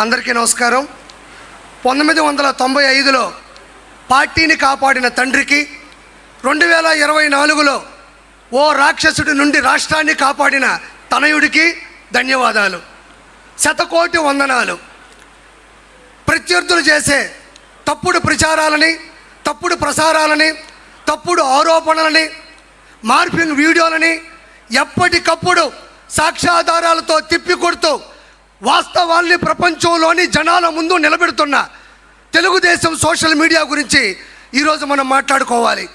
అందరికీ నమస్కారం. 1995లో పార్టీని కాపాడిన తండ్రికి, 2024లో ఓ రాక్షసుడి నుండి రాష్ట్రాన్ని కాపాడిన తనయుడికి ధన్యవాదాలు, శతకోటి వందనాలు. ప్రత్యర్థులు చేసే తప్పుడు ప్రచారాలని, తప్పుడు ప్రసారాలని, తప్పుడు ఆరోపణలని, మార్పింగ్ వీడియోలని ఎప్పటికప్పుడు సాక్ష్యాధారాలతో తిప్పికొడుతూ వాస్తవాల్ని ప్రపంచంలోని జనాల ముందు నిలబెడుతున్న తెలుగుదేశం సోషల్ మీడియా గురించి ఈరోజు మనం మాట్లాడుకోవాలి.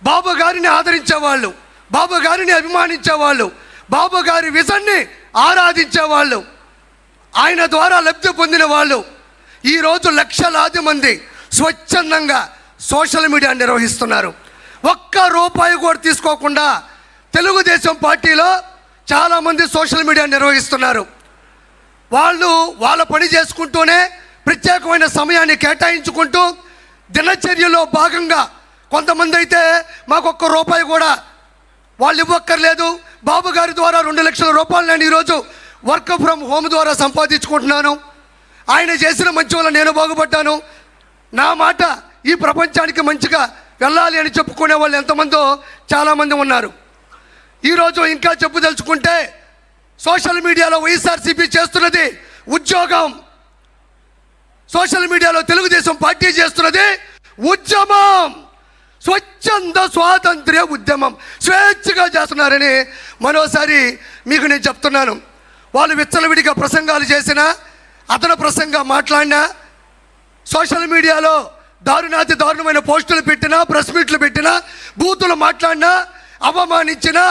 బాబు గారిని ఆదరించేవాళ్ళు, బాబు గారిని అభిమానించేవాళ్ళు, బాబు గారి విజన్ని ఆరాధించేవాళ్ళు, ఆయన ద్వారా లబ్ధి పొందిన వాళ్ళు ఈరోజు లక్షలాది మంది స్వచ్ఛందంగా సోషల్ మీడియా నిర్వహిస్తున్నారు. ఒక్క రూపాయి కూడా తీసుకోకుండా తెలుగుదేశం పార్టీలో చాలామంది సోషల్ మీడియా నిర్వహిస్తున్నారు. వాళ్ళు వాళ్ళ పని చేసుకుంటూనే ప్రత్యేకమైన సమయాన్ని కేటాయించుకుంటూ దినచర్యలో భాగంగా కొంతమంది అయితే మాకు ఒక్క రూపాయి కూడా వాళ్ళు ఇవ్వక్కర్లేదు, బాబు గారి ద్వారా 2 లక్షల రూపాయలు నేను ఈరోజు వర్క్ ఫ్రమ్ హోమ్ ద్వారా సంపాదించుకుంటున్నాను, ఆయన చేసిన మంచి వల్ల నేను బాగుపడ్డాను, నా మాట ఈ ప్రపంచానికి మంచిగా వెళ్ళాలి అని చెప్పుకునే వాళ్ళు ఎంతమందో చాలామంది ఉన్నారు. ఈరోజు ఇంకా చెప్పుదలుచుకుంటే సోషల్ మీడియాలో వైఎస్ఆర్సీపీ చేస్తున్నది ఉద్యోగం, సోషల్ మీడియాలో తెలుగుదేశం పార్టీ చేస్తున్నది ఉద్యమం, స్వచ్ఛంద స్వాతంత్ర్య ఉద్యమం, స్వేచ్ఛగా చేస్తున్నారని మరోసారి మీకు నేను చెప్తున్నాను. వాళ్ళు విచ్చలవిడిగా ప్రసంగాలు చేసినా, అతను ప్రసంగా మాట్లాడినా, సోషల్ మీడియాలో దారుణాతి దారుణమైన పోస్టులు పెట్టినా, ప్రెస్ మీట్లు పెట్టినా, బూతులు మాట్లాడినా, అవమానించినా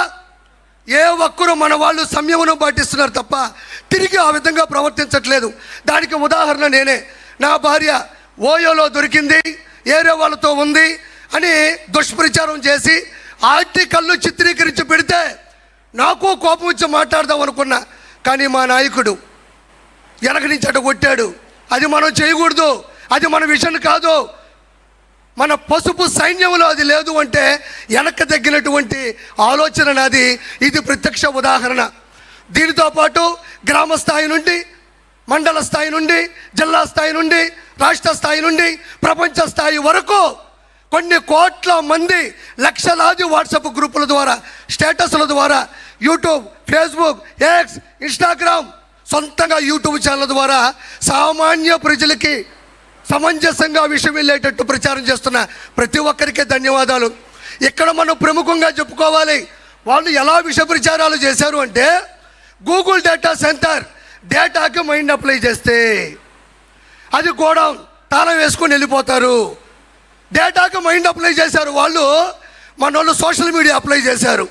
ఏ ఒక్కరూ మన వాళ్ళు సంయమనం పాటిస్తున్నారు తప్ప తిరిగి ఆ విధంగా ప్రవర్తించట్లేదు. దానికి ఉదాహరణ నేనే. నా భార్య ఓయోలో దొరికింది, ఏరే వాళ్ళతో ఉంది అని దుష్ప్రచారం చేసి ఆర్టికల్లు చిత్రీకరించి పెడితే నాకు కోపం వచ్చి మాట్లాడదాం అనుకున్నా. కానీ మా నాయకుడు వెనక నుంచి అటు కొట్టాడు. అది మనం చేయకూడదు, అది మన విషయం కాదు, మన పసుపు సైన్యంలో అది లేదు అంటే వెనక్కి తగ్గినటువంటి ఆలోచన నాది. ఇది ప్రత్యక్ష ఉదాహరణ. దీనితో పాటు గ్రామ స్థాయి నుండి, మండల స్థాయి నుండి, జిల్లా స్థాయి నుండి, రాష్ట్ర స్థాయి నుండి, ప్రపంచ స్థాయి వరకు కొన్ని కోట్ల మంది లక్షలాది వాట్సాప్ గ్రూపుల ద్వారా, స్టేటస్ల ద్వారా, యూట్యూబ్, ఫేస్బుక్, ఎక్స్, ఇన్స్టాగ్రామ్, సొంతంగా యూట్యూబ్ ఛానల్ ద్వారా సామాన్య ప్రజలకి సమంజసంగా విషయం వెళ్ళేటట్టు ప్రచారం చేస్తున్న ప్రతి ఒక్కరికి ధన్యవాదాలు. ఇక్కడ మనం ప్రముఖంగా చెప్పుకోవాలి. వాళ్ళు ఎలా విష ప్రచారాలు చేశారు అంటే, గూగుల్ డేటా సెంటర్ డేటాకి మైండ్ అప్లై చేస్తే అది గోడౌన్ తాళం వేసుకొని వెళ్ళిపోతారు. డేటాకి మైండ్ అప్లై చేశారు వాళ్ళు, మన వాళ్ళు సోషల్ మీడియా అప్లై చేశారు.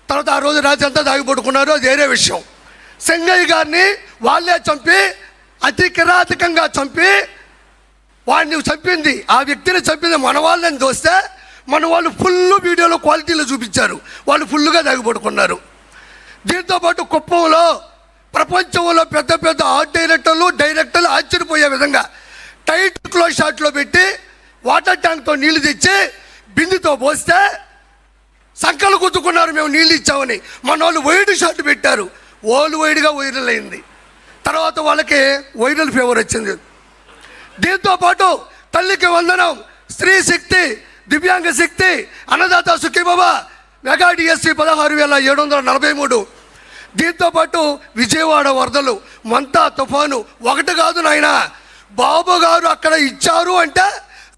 తర్వాత ఆ రోజు రాత్రి అంతా దాగిపడుకున్నారు, అది వేరే విషయం. సింగయ్య గారిని వాళ్ళే చంపి, అతి కిరాతకంగా చంపి, వాడిని చంపింది, ఆ వ్యక్తిని చంపింది మన వాళ్ళని దోస్తే మన వాళ్ళు ఫుల్ వీడియోలో క్వాలిటీలో చూపించారు, వాళ్ళు ఫుల్గా దాగిపడుకున్నారు. దీంతోపాటు కుప్పంలో ప్రపంచంలో పెద్ద పెద్ద ఆర్ట్ డైరెక్టర్లు ఆశ్చర్యపోయే విధంగా టైట్ క్లోజ్ షాట్లో పెట్టి వాటర్ ట్యాంక్తో నీళ్లు తెచ్చి బిందుతో పోస్తే సంకలు గుద్దుకున్నారు, మేము నీళ్ళు ఇచ్చామని. మన వాళ్ళు వైడ్ షాట్ పెట్టారు, వైడ్గా వైరల్ అయింది. తర్వాత వాళ్ళకి వైరల్ ఫీవర్ వచ్చింది. దీంతోపాటు తల్లికి వందనం, స్త్రీ శక్తి, దివ్యాంగ శక్తి, అన్నదాత సుఖీబాబా, మెగా డిఎస్సి 16,743. దీంతోపాటు విజయవాడ వరదలు, మంతా తుఫాను, ఒకటి కాదు నాయన, బాబు గారు అక్కడ ఇచ్చారు అంటే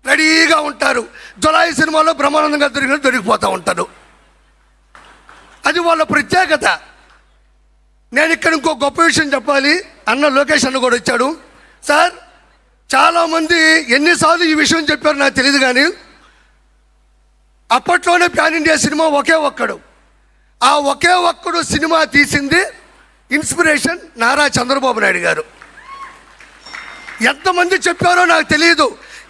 రెడీగా ఉంటారు. జులాయి సినిమాలో బ్రహ్మానందంగా దొరికిపోతూ ఉంటారు. అది వాళ్ళ ప్రత్యేకత. నేను ఇక్కడ ఇంకో గొప్ప విషయం చెప్పాలి. అన్న లోకేష్ అన్న కూడా వచ్చాడు. సార్, చాలామంది ఎన్నిసార్లు ఈ విషయం చెప్పారు నాకు తెలియదు, కానీ అప్పట్లోనే ప్యాన్ ఇండియా సినిమా ఒకే ఒక్కడు, ఆ ఒకే ఒక్కడు సినిమా తీసింది ఇన్స్పిరేషన్ నారా చంద్రబాబు నాయుడు గారు. ఎంతమంది చెప్పారో నాకు తెలియదు.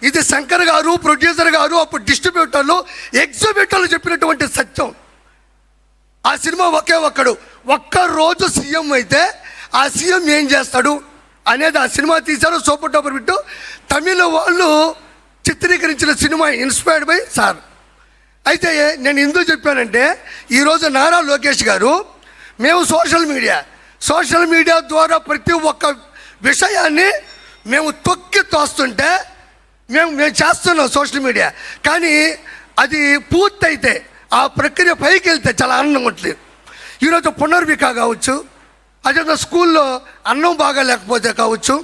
ఇది శంకర్ గారు, ప్రొడ్యూసర్ గారు, అప్పుడు డిస్ట్రిబ్యూటర్లు, ఎగ్జిబ్యూటర్లు చెప్పినటువంటి సత్యం. ఆ సినిమా ఒకే ఒక్కడు. ఒక్కరోజు సీఎం అయితే ఆ సీఎం ఏం చేస్తాడు అనేది ఆ సినిమా తీశారు. Super duper bit. తమిళ వాళ్ళు చిత్రీకరించిన సినిమా ఇన్స్పైర్డ్ బై సార్. అయితే నేను ఎందుకు చెప్పానంటే, ఈరోజు నారా లోకేష్ గారు మేము సోషల్ మీడియా ద్వారా ప్రతి ఒక్క విషయాన్ని మేము తొక్కి తోస్తుంటే మేము చేస్తున్నాం సోషల్ మీడియా, కానీ అది పూర్తయితే ఆ ప్రక్రియ పైకి వెళ్తే చాలా ఆనందంగా ఉంటుంది. ఈరోజు పునర్విక కావచ్చు, అదే స్కూల్లో అన్నం బాగా లేకపోతే కావచ్చు,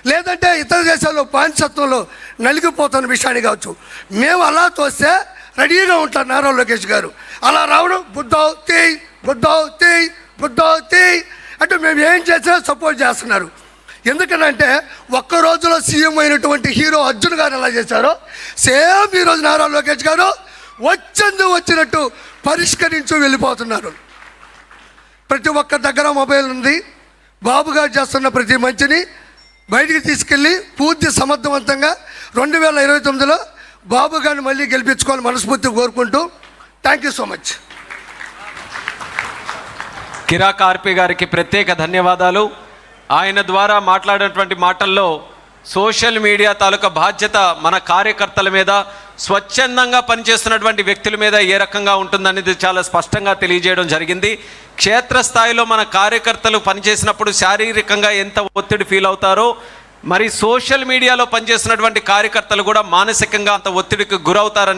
లేదంటే ఇతర దేశాల్లో బానిసత్వంలో నలిగిపోతున్న విషయాన్ని కావచ్చు, మేము అలా తోస్తే రెడీగా ఉంటారు నారా లోకేష్ గారు. అలా రావడం బుద్ధావ్ తేయ్ బుద్ధావ్ తేయ్ బుద్ధావ్ తేయ్ అంటే మేము ఏం చేసినా సపోర్ట్ చేస్తున్నారు. ఎందుకనంటే ఒక్క రోజులో సీఎం అయినటువంటి హీరో అర్జున్ గారు ఎలా చేశారో సేమ్ ఈరోజు నారా లోకేష్ గారు వచ్చినట్టు పరిష్కరించు వెళ్ళిపోతున్నారు. ప్రతి ఒక్క దగ్గర మొబైల్ ఉంది. బాబు గారు చేస్తున్న ప్రతి మంచిని బయటికి తీసుకెళ్ళి పూర్తి సమర్థవంతంగా 2029లో బాబు గారిని మళ్ళీ గెలిపించుకోవాలని మనస్ఫూర్తిగా కోరుకుంటూ థ్యాంక్ యూ సో మచ్. కిరాక్ ఆర్పి గారికి ప్రత్యేక ధన్యవాదాలు. ఆయన ద్వారా మాట్లాడినటువంటి మాటల్లో సోషల్ మీడియా తాలూకా బాధ్యత మన కార్యకర్తల మీద, స్వచ్ఛందంగా పనిచేస్తున్నటువంటి వ్యక్తుల మీద ఏ రకంగా ఉంటుందనేది చాలా స్పష్టంగా తెలియజేయడం జరిగింది. క్షేత్రస్థాయిలో మన కార్యకర్తలు పనిచేసినప్పుడు శారీరకంగా ఎంత ఒత్తిడి ఫీల్ అవుతారో, మరి సోషల్ మీడియాలో పనిచేస్తున్నటువంటి కార్యకర్తలు కూడా మానసికంగా అంత ఒత్తిడికి గురవుతారని